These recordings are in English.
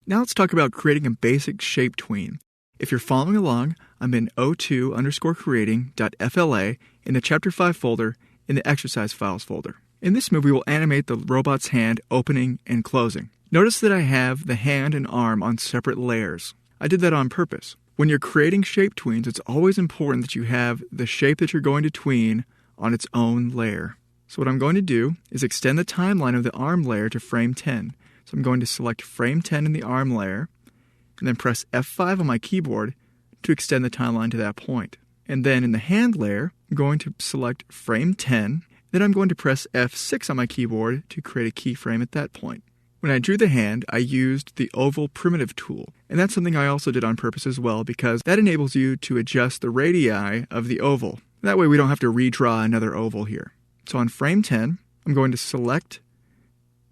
Now let's talk about creating a basic shape tween. If you're following along, I'm in o2_creating.fla in the Chapter 5 folder in the Exercise Files folder. In this move, we will animate the robot's hand opening and closing. Notice that I have the hand and arm on separate layers. I did that on purpose. When you're creating shape tweens, it's always important that you have the shape that you're going to tween on its own layer. So what I'm going to do is extend the timeline of the arm layer to frame 10. So I'm going to select frame 10 in the arm layer, and then press F5 on my keyboard to extend the timeline to that point. And then in the hand layer, I'm going to select frame 10, then I'm going to press F6 on my keyboard to create a keyframe at that point. When I drew the hand, I used the oval primitive tool, and that's something I also did on purpose as well because that enables you to adjust the radii of the oval. That way we don't have to redraw another oval here. So on frame 10, I'm going to select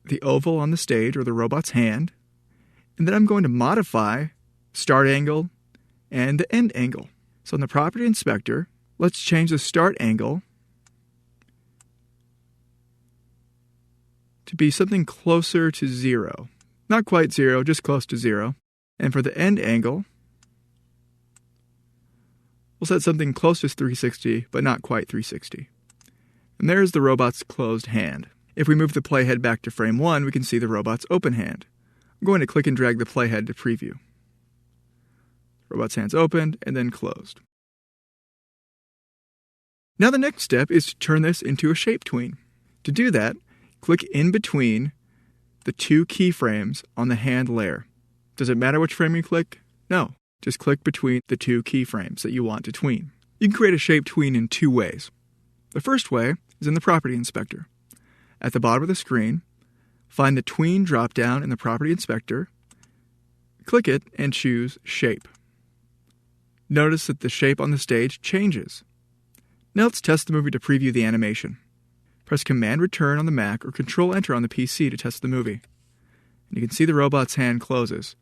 the oval on the stage or the robot's hand, and then I'm going to modify start angle and the end angle. So in the property inspector, let's change the start angle to be something closer to 0. Not quite 0, just close to 0. And for the end angle, we'll set something close to 360, but not quite 360. And there's the robot's closed hand. If we move the playhead back to frame 1, we can see the robot's open hand. I'm going to click and drag the playhead to preview. Robot's hand's opened and then closed. Now the next step is to turn this into a shape tween. To do that, click in between the two keyframes on the hand layer. Does it matter which frame you click? No. Just click between the two keyframes that you want to tween. You can create a shape tween in two ways. The first way is in the Property Inspector. At the bottom of the screen, find the Tween drop-down in the Property Inspector, click it, and choose Shape. Notice that the shape on the stage changes. Now let's test the movie to preview the animation. Press Command-Return on the Mac or Control-Enter on the PC to test the movie. And you can see the robot's hand closes,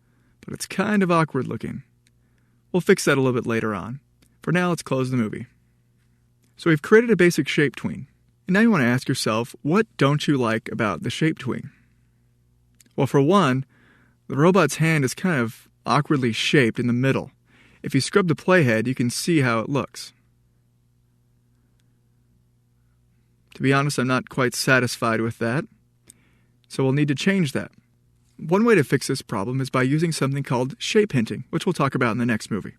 but it's kind of awkward looking. We'll fix that a little bit later on. For now, let's close the movie. So we've created a basic shape tween. And now you want to ask yourself, what don't you like about the shape tween? Well, for one, the robot's hand is kind of awkwardly shaped in the middle. If you scrub the playhead, you can see how it looks. To be honest, I'm not quite satisfied with that, so we'll need to change that. One way to fix this problem is by using something called shape hinting, which we'll talk about in the next movie.